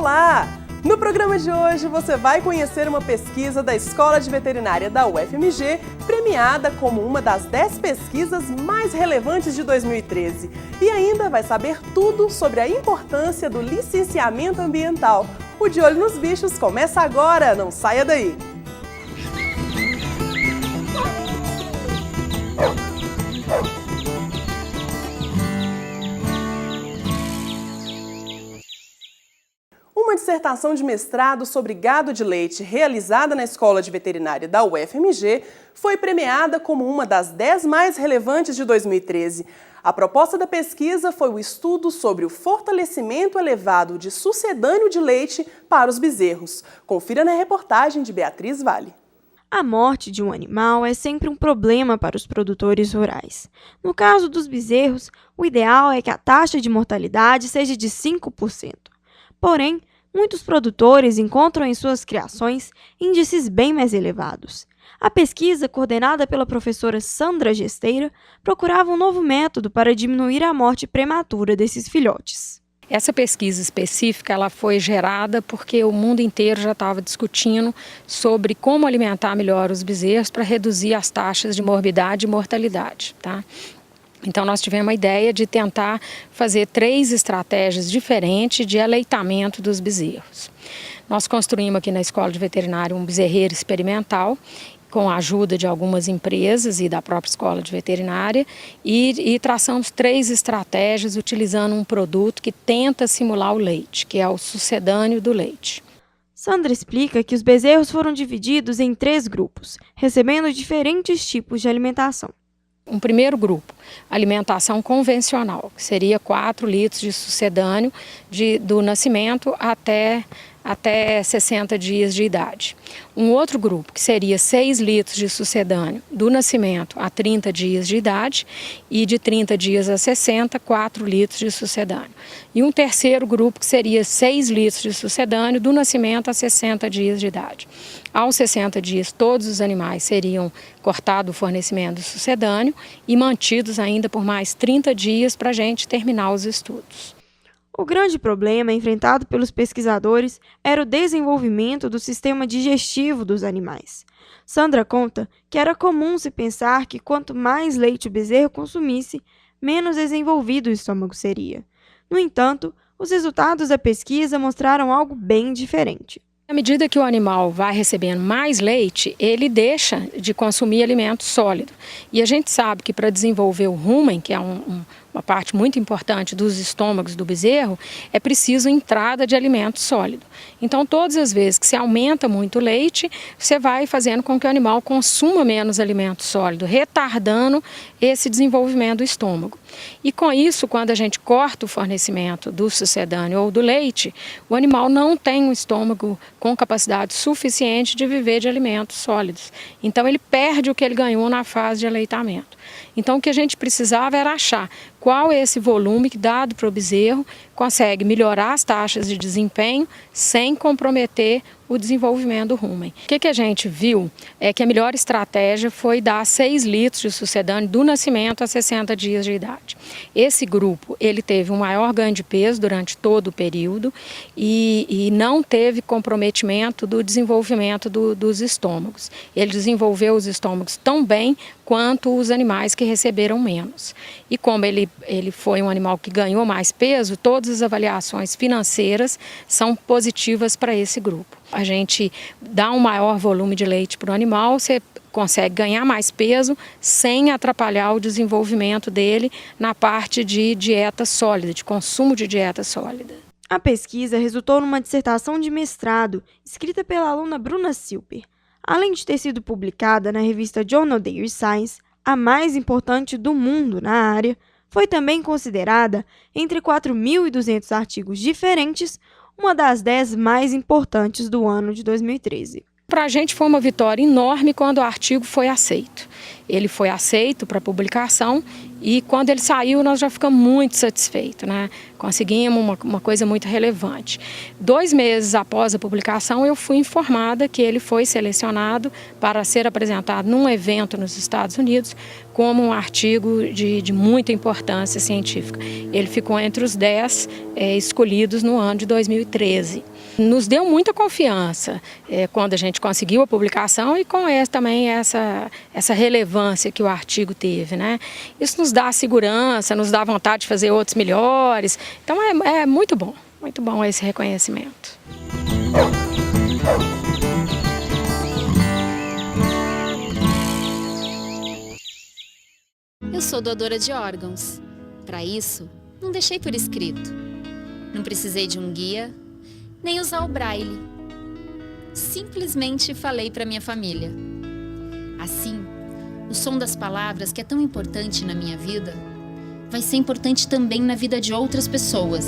Olá! No programa de hoje você vai conhecer uma pesquisa da Escola de Veterinária da UFMG, premiada como uma das 10 pesquisas mais relevantes de 2013. E ainda vai saber tudo sobre a importância do licenciamento ambiental. O De Olho nos Bichos começa agora, não saia daí! Uma dissertação de mestrado sobre gado de leite realizada na Escola de Veterinária da UFMG foi premiada como uma das 10 mais relevantes de 2013. A proposta da pesquisa foi o estudo sobre o fortalecimento elevado de sucedâneo de leite para os bezerros. Confira na reportagem de Beatriz Vale. A morte de um animal é sempre um problema para os produtores rurais. No caso dos bezerros, o ideal é que a taxa de mortalidade seja de 5%. Porém, muitos produtores encontram em suas criações índices bem mais elevados. A pesquisa, coordenada pela professora Sandra Gesteira, procurava um novo método para diminuir a morte prematura desses filhotes. Essa pesquisa específica ela foi gerada porque o mundo inteiro já estava discutindo sobre como alimentar melhor os bezerros para reduzir as taxas de morbidade e mortalidade, tá? Então nós tivemos a ideia de tentar fazer 3 estratégias diferentes de aleitamento dos bezerros. Nós construímos aqui na Escola de Veterinária um bezerreiro experimental, com a ajuda de algumas empresas e da própria Escola de Veterinária, e traçamos 3 estratégias utilizando um produto que tenta simular o leite, que é o sucedâneo do leite. Sandra explica que os bezerros foram divididos em 3 grupos, recebendo diferentes tipos de alimentação. Um primeiro grupo, alimentação convencional, que seria 4 litros de sucedâneo do nascimento até 60 dias de idade. Um outro grupo, que seria 6 litros de sucedâneo do nascimento a 30 dias de idade e de 30 dias a 60, 4 litros de sucedâneo. E um terceiro grupo, que seria 6 litros de sucedâneo do nascimento a 60 dias de idade. Aos 60 dias, todos os animais seriam cortado o fornecimento do sucedâneo e mantidos ainda por mais 30 dias para a gente terminar os estudos. O grande problema enfrentado pelos pesquisadores era o desenvolvimento do sistema digestivo dos animais. Sandra conta que era comum se pensar que quanto mais leite o bezerro consumisse, menos desenvolvido o estômago seria. No entanto, os resultados da pesquisa mostraram algo bem diferente. À medida que o animal vai recebendo mais leite, ele deixa de consumir alimento sólido. E a gente sabe que para desenvolver o rumen, que é uma parte muito importante dos estômagos do bezerro, é preciso entrada de alimento sólido. Então, todas as vezes que se aumenta muito o leite, você vai fazendo com que o animal consuma menos alimento sólido, retardando esse desenvolvimento do estômago. E com isso, quando a gente corta o fornecimento do sucedâneo ou do leite, o animal não tem um estômago com capacidade suficiente de viver de alimentos sólidos. Então, ele perde o que ele ganhou na fase de aleitamento. Então, o que a gente precisava era achar qual é esse volume que, dado para o bezerro, consegue melhorar as taxas de desempenho sem comprometer o desenvolvimento do rumen. O que a gente viu é que a melhor estratégia foi dar 6 litros de sucedâneo do nascimento a 60 dias de idade. Esse grupo, ele teve um maior ganho de peso durante todo o período e não teve comprometimento do desenvolvimento dos estômagos. Ele desenvolveu os estômagos tão bem quanto os animais que receberam menos. E como ele foi um animal que ganhou mais peso, todas as avaliações financeiras são positivas para esse grupo. A gente dá um maior volume de leite para o animal, você consegue ganhar mais peso sem atrapalhar o desenvolvimento dele na parte de dieta sólida, de consumo de dieta sólida. A pesquisa resultou numa dissertação de mestrado escrita pela aluna Bruna Silper. Além de ter sido publicada na revista Journal Dairy Science, a mais importante do mundo na área, foi também considerada, entre 4.200 artigos diferentes, uma das 10 mais importantes do ano de 2013. Para a gente foi uma vitória enorme quando o artigo foi aceito. Ele foi aceito para publicação E quando ele saiu, nós já ficamos muito satisfeitos, né? Conseguimos uma coisa muito relevante. 2 meses após a publicação, eu fui informada que ele foi selecionado para ser apresentado num evento nos Estados Unidos como um artigo de muita importância científica. Ele ficou entre os 10 escolhidos no ano de 2013. Nos deu muita confiança quando a gente conseguiu a publicação e com também essa relevância que o artigo teve, né? Isso nos dá segurança, nos dá vontade de fazer outros melhores. Então é muito bom esse reconhecimento. Eu sou doadora de órgãos. Para isso, não deixei por escrito. Não precisei de um guia, nem usar o braille. Simplesmente falei para minha família. Assim, o som das palavras, que é tão importante na minha vida, vai ser importante também na vida de outras pessoas.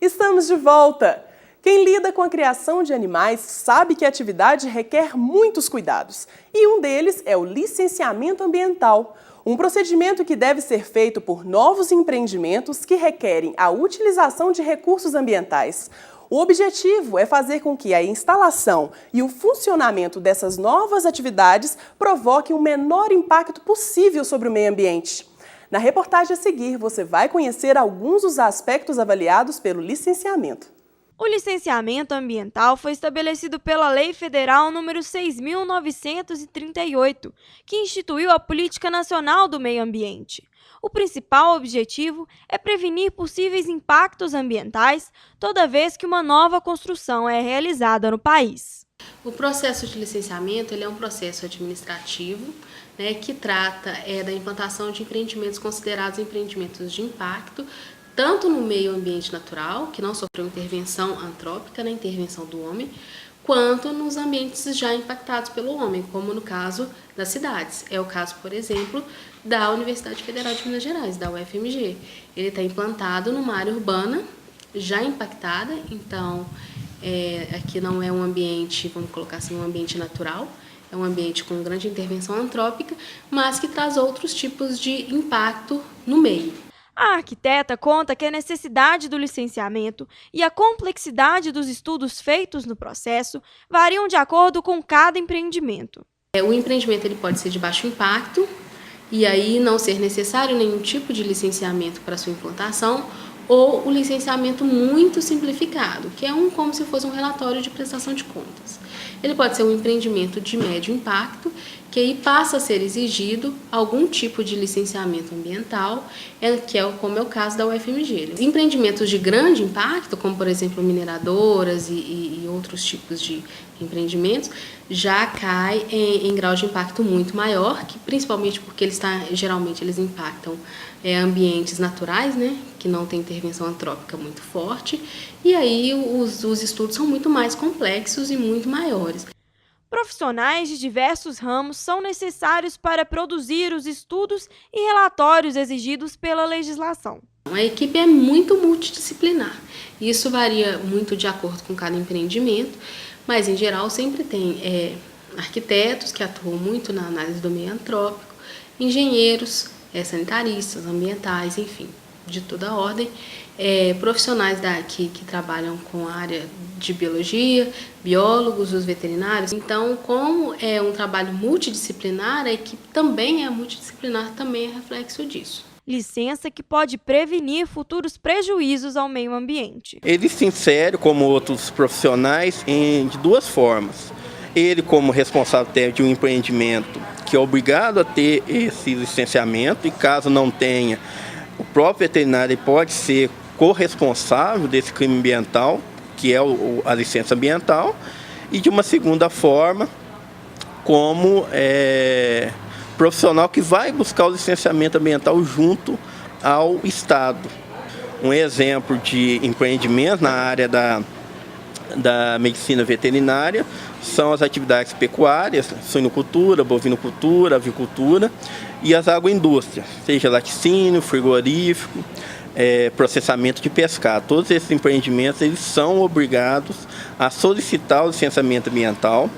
Estamos de volta! Quem lida com a criação de animais sabe que a atividade requer muitos cuidados. E um deles é o licenciamento ambiental, um procedimento que deve ser feito por novos empreendimentos que requerem a utilização de recursos ambientais. O objetivo é fazer com que a instalação e o funcionamento dessas novas atividades provoquem o menor impacto possível sobre o meio ambiente. Na reportagem a seguir, você vai conhecer alguns dos aspectos avaliados pelo licenciamento. O licenciamento ambiental foi estabelecido pela Lei Federal nº 6.938, que instituiu a Política Nacional do Meio Ambiente. O principal objetivo é prevenir possíveis impactos ambientais toda vez que uma nova construção é realizada no país. O processo de licenciamento ele é um processo administrativo, né, que trata da implantação de empreendimentos considerados empreendimentos de impacto, tanto no meio ambiente natural, que não sofreu intervenção antrópica, né, intervenção do homem, quanto nos ambientes já impactados pelo homem, como no caso das cidades. É o caso, por exemplo, da Universidade Federal de Minas Gerais, da UFMG. Ele está implantado numa área urbana já impactada, então aqui não é um ambiente, vamos colocar assim, um ambiente natural, é um ambiente com grande intervenção antrópica, mas que traz outros tipos de impacto no meio. A arquiteta conta que a necessidade do licenciamento e a complexidade dos estudos feitos no processo variam de acordo com cada empreendimento. O empreendimento ele pode ser de baixo impacto e aí não ser necessário nenhum tipo de licenciamento para sua implantação, ou o licenciamento muito simplificado, que é como se fosse um relatório de prestação de contas. Ele pode ser um empreendimento de médio impacto, que aí passa a ser exigido algum tipo de licenciamento ambiental, como é o caso da UFMG. Empreendimentos de grande impacto, como por exemplo mineradoras e outros tipos de empreendimentos, já cai em grau de impacto muito maior, que principalmente porque geralmente eles impactam ambientes naturais, né, que não tem intervenção antrópica muito forte, e aí os estudos são muito mais complexos e muito maiores. Profissionais de diversos ramos são necessários para produzir os estudos e relatórios exigidos pela legislação. A equipe é muito multidisciplinar. Isso varia muito de acordo com cada empreendimento, mas em geral sempre tem arquitetos que atuam muito na análise do meio antrópico, engenheiros, sanitaristas, ambientais, enfim, de toda a ordem, profissionais que trabalham com a área de biologia, biólogos, os veterinários. Então, como é um trabalho multidisciplinar, a equipe também é multidisciplinar, também é reflexo disso. Licença que pode prevenir futuros prejuízos ao meio ambiente. Ele se insere, como outros profissionais, de duas formas. Ele, como responsável técnico de um empreendimento, que é obrigado a ter esse licenciamento, e caso não tenha, o próprio veterinário pode ser corresponsável desse crime ambiental, que é a licença ambiental, e de uma segunda forma, como profissional que vai buscar o licenciamento ambiental junto ao Estado. Um exemplo de empreendimento na área da medicina veterinária são as atividades pecuárias, suinocultura, bovinocultura, avicultura e as agroindústrias, seja laticínio, frigorífico, processamento de pescado. Todos esses empreendimentos eles são obrigados a solicitar o licenciamento ambiental.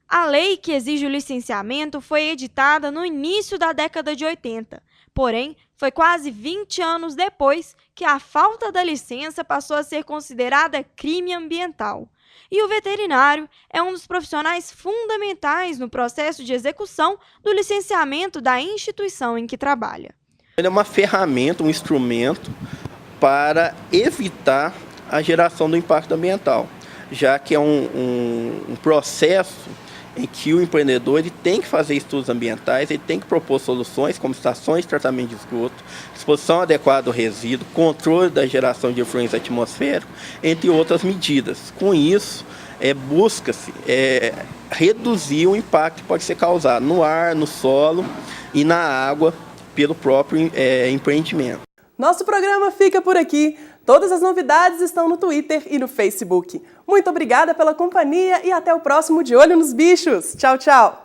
A lei que exige o licenciamento foi editada no início da década de 80, porém, foi quase 20 anos depois que a falta da licença passou a ser considerada crime ambiental. E o veterinário é um dos profissionais fundamentais no processo de execução do licenciamento da instituição em que trabalha. Ele é uma ferramenta, um instrumento para evitar a geração do impacto ambiental, já que é um processo em que o empreendedor ele tem que fazer estudos ambientais, ele tem que propor soluções como estações de tratamento de esgoto, disposição adequada do resíduo, controle da geração de efluentes atmosféricos, entre outras medidas. Com isso, busca-se reduzir o impacto que pode ser causado no ar, no solo e na água pelo próprio empreendimento. Nosso programa fica por aqui. Todas as novidades estão no Twitter e no Facebook. Muito obrigada pela companhia e até o próximo De Olho nos Bichos. Tchau, tchau!